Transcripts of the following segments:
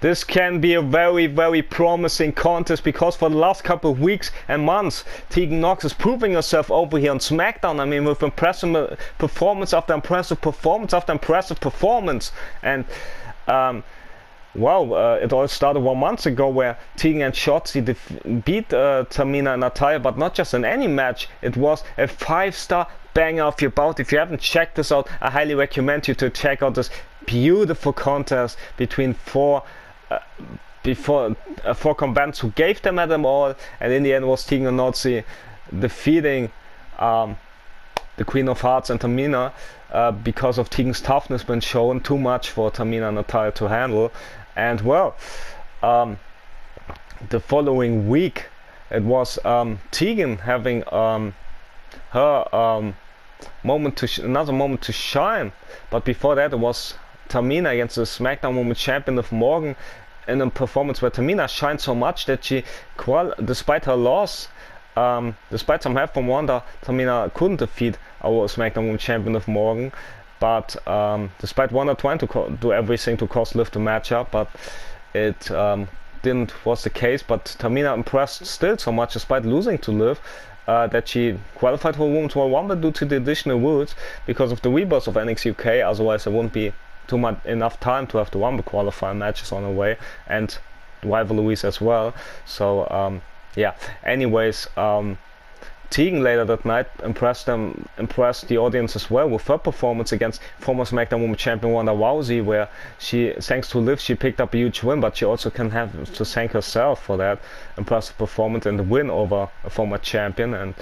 this can be a very, very promising contest, because for the last couple of weeks and months, Tegan Nox is proving herself over here on SmackDown. I mean, with impressive performance after impressive performance after impressive performance. And it all started 1 month ago, where Tegan and Shotzi beat Tamina and Natalya, but not just in any match. It was a 5-star banger of your bout. If you haven't checked this out, I highly recommend you to check out this beautiful contest between four combatants who gave them at them all, and in the end was Tegan and Shotzi defeating the Queen of Hearts and Tamina, because of Tegan's toughness been shown too much for Tamina and Natalya to handle. And the following week it was Tegan having her another moment to shine, but before that it was Tamina against the SmackDown Women's Champion of Morgan, in a performance where Tamina shined so much that she, despite her loss, despite some help from Wanda, Tamina couldn't defeat our SmackDown Women's Champion of Morgan. But despite Wanda trying to do everything to cause Liv to match up, but it was the case. But Tamina impressed still so much despite losing to Liv, that she qualified for Women's Royal Rumble due to the additional rules because of the rebirth of NXT UK. Otherwise, there wouldn't be enough time to have the Rumble qualifying matches on the way, and rivalries as well. So anyways, Tegan later that night impressed the audience as well with her performance against former SmackDown Women's Champion Ronda Rousey, where she, thanks to Liv, she picked up a huge win, but she also can have to thank herself for that impressive performance and the win over a former champion. And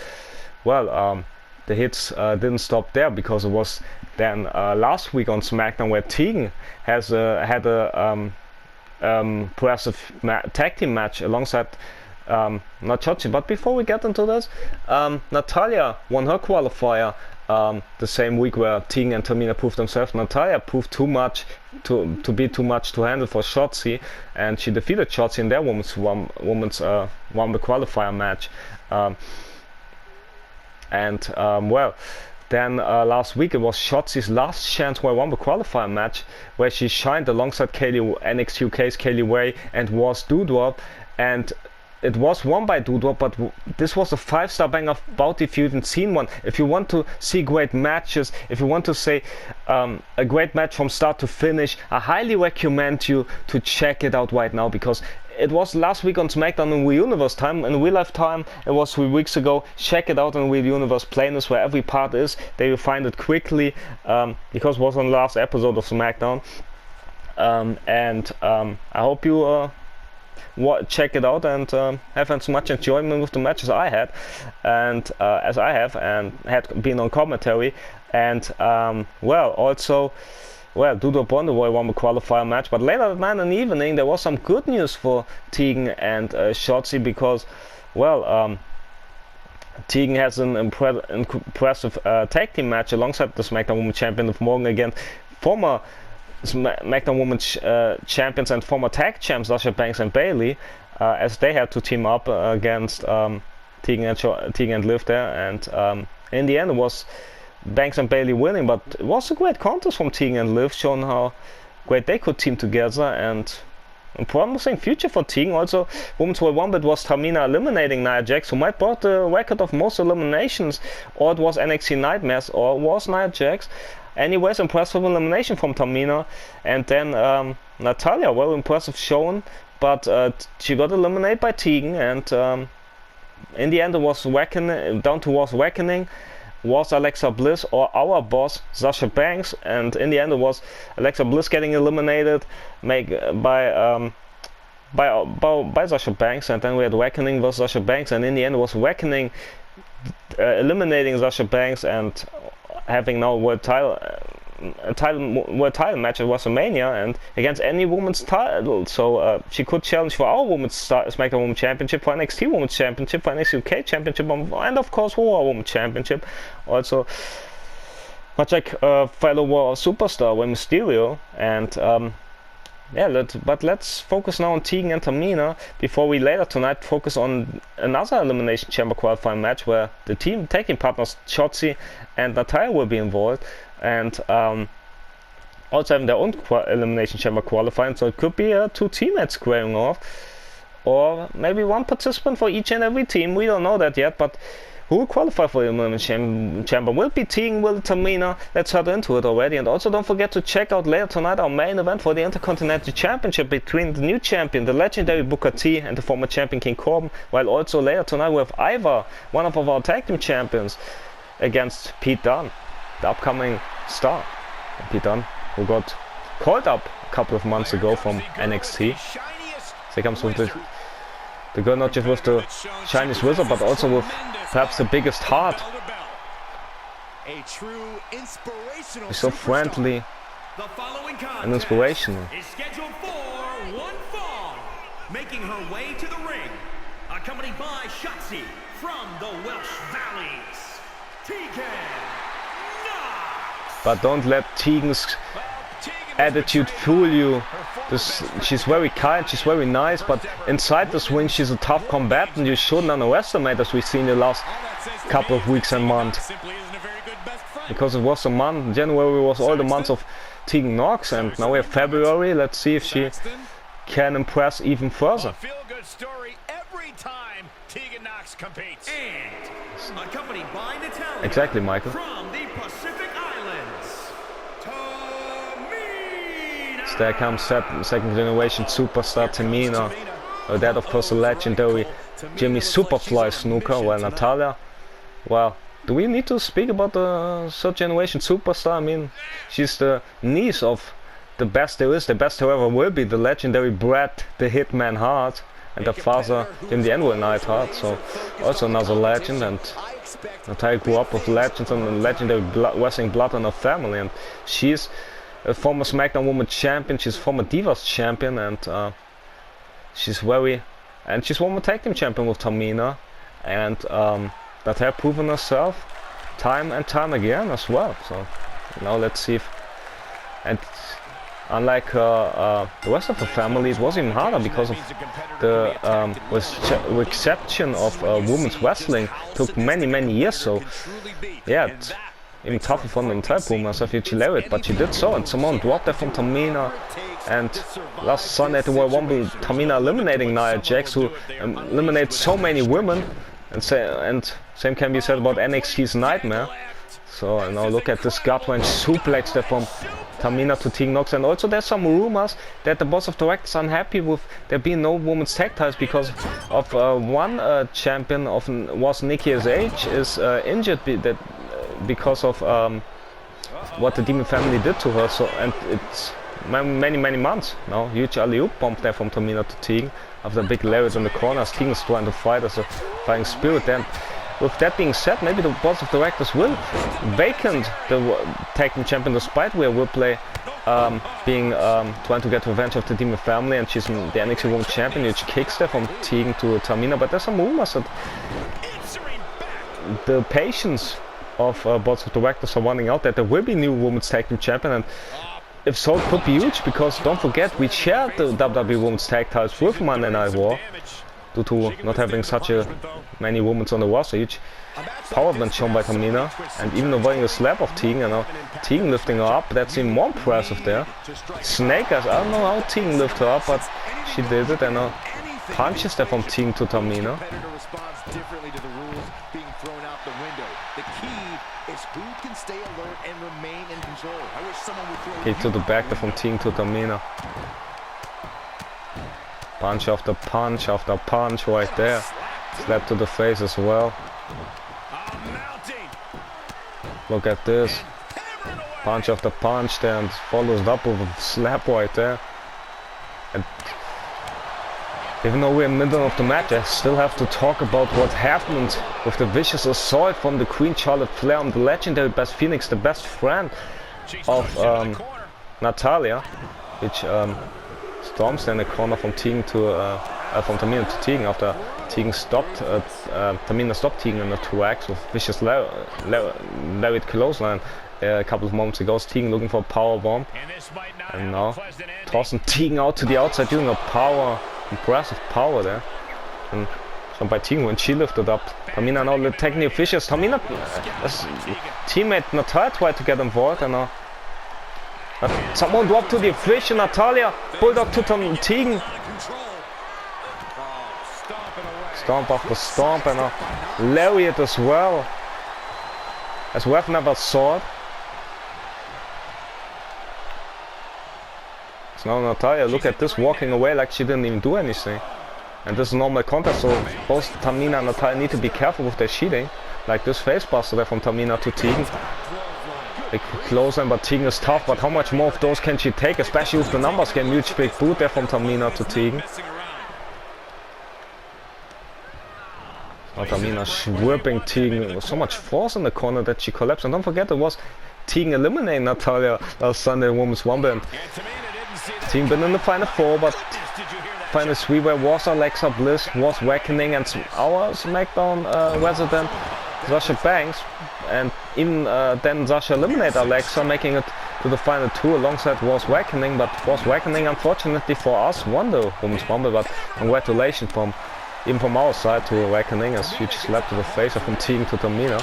the hits didn't stop there, because it was then last week on SmackDown where Tegan had a impressive tag team match alongside not Shotzi. But before we get into this, Natalya won her qualifier the same week where Tegan and Tamina proved themselves. Natalya proved too much to be too much to handle for Shotzi, and she defeated Shotzi in their women's Rumble qualifier match. Then last week it was Shotzi's last chance for a Rumble qualifier match, where she shined alongside NXT UK's Kaylee Ray and was Doudrop, and it was won by Doudrop, but this was a 5-star banger bout if you haven't seen one. If you want to see great matches, if you want to say a great match from start to finish, I highly recommend you to check it out right now, because it was last week on SmackDown in RealUniverse time. In real life time, it was 3 weeks ago. Check it out on RealUniverse playlist, where every part is. They will find it quickly, because it was on the last episode of SmackDown. I hope you check it out and have as much enjoyment with the matches I had, and as I have and had been on commentary. And Doudrop won the Royal Rumble qualifier match, but later that night in the evening there was some good news for Tegan and Shotzi, because Tegan has an impressive tag team match alongside the SmackDown Women's Champion of Morgan against former SmackDown Women's Champions and former tag champs Sasha Banks and Bayley, as they had to team up against Tegan and Liv there. And in the end it was Banks and Bayley winning, but it was a great contest from Tegan and Liv, showing how great they could team together, and a promising future for Tegan. Also, Women's Royal Rumble, it was Tamina eliminating Nia Jax, who might break the record of most eliminations, or it was NXT Nightmares, or it was Nia Jax. Anyways, impressive elimination from Tamina. And then Natalya, well, impressive showing, but she got eliminated by Tegan, and in the end it was down towards reckoning. Was Alexa Bliss or our boss Sasha Banks, and in the end it was Alexa Bliss getting eliminated by Sasha Banks, and then we had Reckoning versus Sasha Banks, and in the end it was Reckoning eliminating Sasha Banks and having now world title match at WrestleMania and against any women's title. So she could challenge for our women's SmackDown Women's Championship, for NXT Women's Championship, for NXT UK Championship, and of course for our Women's Championship. Also, much like fellow Raw superstar Rey Mysterio. And let's focus now on Tegan and Tamina before we later tonight focus on another Elimination Chamber qualifying match where the tag team partners Shotzi and Natalya will be involved. And also having their own elimination chamber qualifying, so it could be 2 teammates squaring off, or maybe 1 participant for each and every team. We don't know that yet, but who will qualify for the Elimination Chamber? Will it be Tegan? Will it Tamina? Let's head into it already. And also don't forget to check out later tonight our main event for the Intercontinental Championship between the new champion, the legendary Booker T, and the former champion King Corbin. While also later tonight we have Ivar, one of our tag team champions, against Pete Dunne, the upcoming star. And Pete Dunne, who got called up a couple of months ago from NXT. So he comes with the girl not just with the Chinese wizard, but also with perhaps the biggest heart. He's so friendly and inspirational. Is scheduled for one fall, making her way to the ring, accompanied by Shotzi from the Welsh Valleys, Tegan. But don't let Tegan's attitude fool you. She's very kind, she's very nice, but inside this ring she's a tough combatant. You shouldn't underestimate, as we've seen in the last couple of weeks and months. Because it was the month, January was all the months of Tegan Knox, and now we have February. Let's see if she can impress even further. Exactly, Michael. There comes second generation superstar Tamina. That of course the legendary Jimmy Superfly Snooker. Well, Natalya, well, do we need to speak about the third generation superstar? I mean, she's the niece of the best there is, the best there ever will be, the legendary Bret the Hitman Hart, and her father Jim the Anvil Neidhart. So also another legend, and Natalya grew up with legends and legendary wrestling blood in her family, and she's a former SmackDown Women's Champion, she's former Divas Champion, and she's former Tag Team Champion with Tamina, and that has proven herself time and time again as well. So now let's see if, and unlike the rest of the family, it was even harder because of the reception of women's wrestling took many years. So yeah, it's even tougher for the entire program herself if she let it, but she did so, and Simone dropped that from Tamina. And last Sunday at the Royal Rumble, Tamina eliminating Nia Jax, who eliminates so many women, and same can be said about NXT's Nightmare. So now look at this gut wrench suplex there from Tamina to Tegan Knox, and also there's some rumors that the boss of directors are unhappy with there being no women's tag titles because of one champion was Nikki ASH is injured because of what the Demon family did to her. So, and it's many months now. Huge alley-oop bomb there from Tamina to Tegan after a big lariat in the corner. Tegan is trying to fight as a fighting spirit. Then, with that being said, maybe the board of directors will vacant the tag team champion, despite Rhea Ripley being trying to get revenge of the Demon family, and she's the NXT Women's Champion. Huge kicks there from Tegan to Tamina, but there's some rumors that the patience of boards of directors are running out, that there will be new women's tag team champion, and if so, it could be huge, because don't forget we shared the WWE Women's Tag titles with Monday Night Raw due to not having such many women on the roster. Huge power been shown by Tamina, and even avoiding a slap of Tegan, and now Tegan lifting her up, that's even more impressive there. Snake eyes, I don't know how Tegan lifted her up, but she did it, and now punches there from Tegan to Tamina. Kick to the back there from Tegan to Tamina. Punch after punch after punch right there. Slap to the face as well. Look at this. Punch after punch there, and follows it up with a slap right there. And even though we're in the middle of the match, I still have to talk about what happened with the vicious assault from the Queen Charlotte Flair on the legendary Beth Phoenix, the best friend of Natalya, which storms in the corner from Tegan to from Tamina to Tegan after Tegan stopped Tamina stopped Tegan in the tracks with vicious lariat clothesline a couple of moments ago. Tegan looking for a power bomb, and now tossing Tegan out to the outside, doing a impressive power there, and shown by Tegan when she lifted up. Tamina now attacking the officials. Tamina, teammate Natalya tried to get involved, and now Someone dropped to the official. Natalya. Bulldog to Tegan. Stomp after stomp and a lariat as well. As we've never saw it. So now Natalya, look at this, walking away like she didn't even do anything. And this is normal contest, so both Tamina and Natalya need to be careful with their cheating. Like this facebuster there from Tamina to Tegan. They close in, but Tegan is tough, but how much more of those can she take, especially with the numbers game. Huge big boot there from Tamina to Tegan. Now Tamina whipping Tegan with so much force in the corner that she collapsed. And don't forget, it was Tegan eliminating Natalya last Sunday in Women's Rumble. And Tegan been in the Final 4, but Final 3 where was Alexa Bliss, was Reckoning, and our SmackDown resident Sasha Banks. And even then Sasha eliminated Alexa, making it to the Final 2 alongside Was Reckoning. But Was Reckoning, unfortunately for us, won the Women's Rumble. But congratulations even from our side to Reckoning, as huge slap to the face from Tegan to Tamina.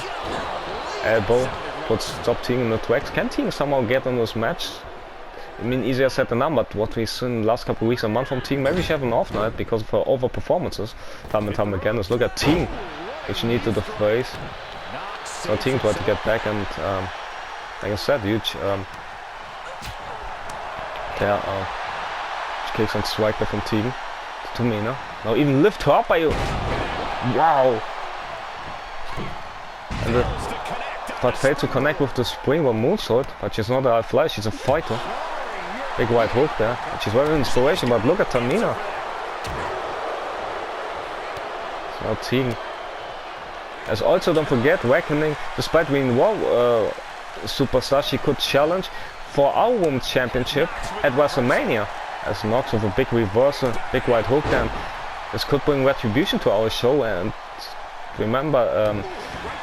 Elbow puts stop Tegan in the tracks. Can Tegan somehow get in this match? I mean, easier said than done, but what we've seen the last couple of weeks, a month from Tegan, maybe she have an off night because of her over performances time and time again. Let's look at Tegan, which need to the face. So Tegan tried to get back, and like I said, huge kicks and strike there from Tegan to Tamina. Now even lift her up by you. Wow. And but failed to connect with the springboard moonsault, but she's not a high flyer, she's a fighter. Big white hook there. She's very inspirational, but look at Tamina. So now Tegan. As also, don't forget, Reckoning, despite being superstar, she could challenge for our Women's Championship at WrestleMania. As Knox with a big reversal, big white hook then. This could bring retribution to our show. And remember,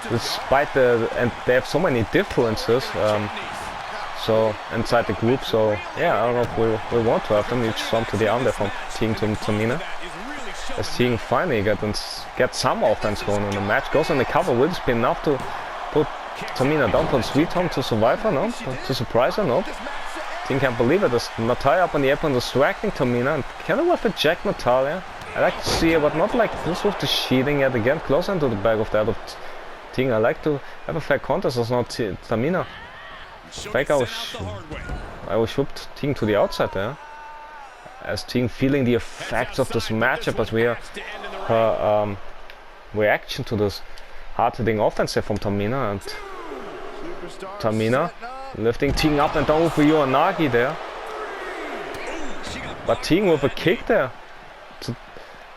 despite and they have so many differences, so inside the group, so yeah, I don't know if we want to have them. Each stomp to the arm there from Tegan to Tamina. As Tegan finally get some offense going in the match, goes on the cover. Will this be enough to put Tamina down for the sweet home to survive her? No, to surprise her? No. Tegan can't believe it. There's Natalya up on the apron distracting Tamina, and can we eject Natalya? I like to see it, but not like this with the cheating yet again. Close into the back of the other Tegan. I like to have a fair contest as not Tamina. Fake I was whipped Tegan to the outside there. As Tegan feeling the effects of this matchup, as we are her reaction to this hard-hitting offense from Tamina. And Tamina lifting Tegan up and down with Uranagi there. But Tegan with a kick there.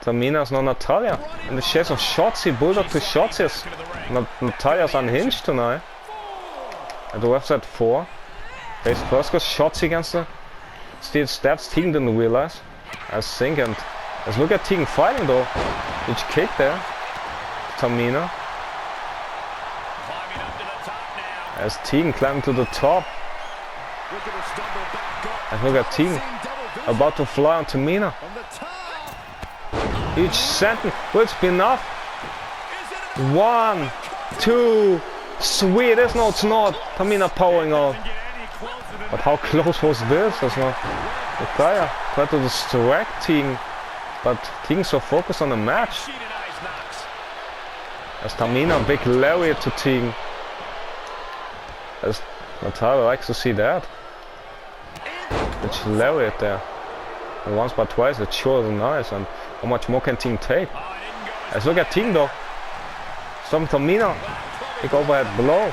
Tamina's not Natalya. In the chase of Shotzi, Bulldog to Shotzi. Natalya's unhinged tonight. At the website 4. Face first goes Shotzi against the steel steps. Tegan didn't realize, I think. And let's look at Tegan fighting though. Huge kick there. Tamina. As Tegan climbing to the top. And look at Tegan about to fly on Tamina. Huge sentence. Will it be enough? 1, 2, 3. It is. No, it's not. Tamina powering out. But how close was this? That's not. Natalya tried to distract Tegan, but Tegan's so focused on the match. As Tamina, big lariat to Tegan. As Natalya likes to see that. Which lariat there. And once but twice, it sure is nice. And how much more can Tegan take? Let's look at Tegan though. Some Tamina. Big overhead blow.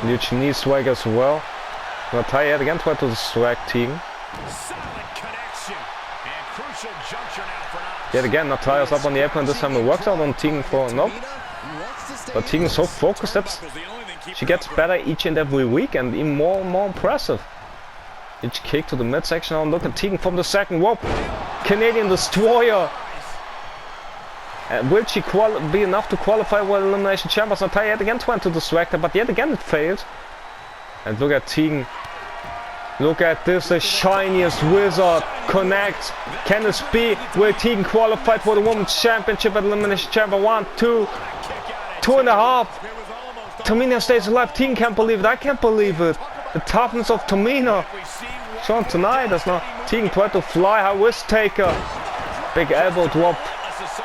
Huge knee swag as well. Natalya yet again tried to distract Tegan. Yet again, Natalya's up on the apron. This time it works out on Tegan for nope. But Tegan's so focused that she gets better each and every week, and even more and more impressive. Each kick to the midsection. And look at Tegan from the second rope. Canadian Destroyer. Will she be enough to qualify for Elimination Chamber? Natalya yet again trying to distract her, but yet again it failed. And look at Tegan. Look at this, the shiniest wizard connects. Can this be? Will Tegan qualify for the Women's Championship at Elimination Chamber? 1, 2, 2.5. Tamina stays alive. Tegan can't believe it. I can't believe it. The toughness of Tamina. Shown tonight. That's not. Tegan tried to fly. High risk taker. Big elbow drop.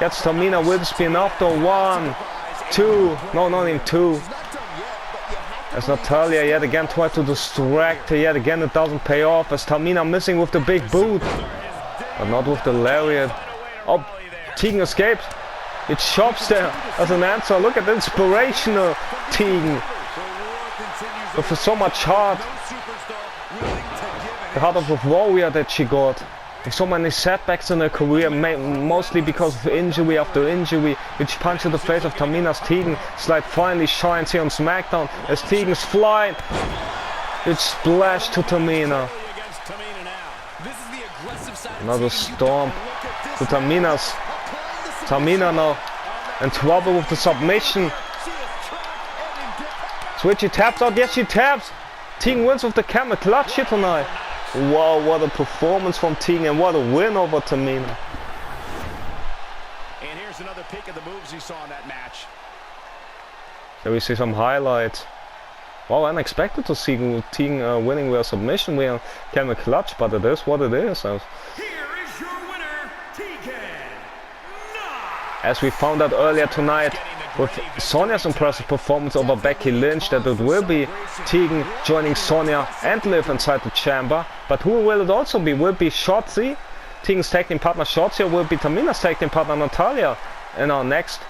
Gets Tamina with spin after 1, 2. No, not even 2. As Natalya yet again tried to distract her. Yet again it doesn't pay off. As Tamina missing with the big boot. But not with the lariat. Oh, Tegan escapes. It chops there as an answer. Look at the inspirational Tegan. With so much heart. The heart of a warrior that she got. With so many setbacks in her career, mostly because of injury after injury, which punch in the face of Tamina's Tegan. Slide finally shines here on SmackDown as Tegan's flying. It's splash to Tamina. Another storm to Tamina's. Tamina now in trouble with the submission. Switchy taps out. Yes, she taps. Tegan wins with the camel clutch here tonight. Wow, what a performance from Tegan and what a win over Tamina. And here's another peek at the moves you saw in that match. Here we see some highlights. Wow, unexpected to see Tegan winning with a submission with a camel clutch, but it is what it is. Here is your winner, Tegan. As we found out earlier tonight with Sonya's impressive performance over Becky Lynch, that it will be Tegan joining Sonya and Liv inside the chamber. But who will it also be? Will it be Shotzi, Tegan's tag team partner Shotzi, or will it be Tamina's tag team partner Natalya in our next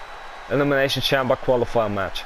Elimination Chamber qualifier match?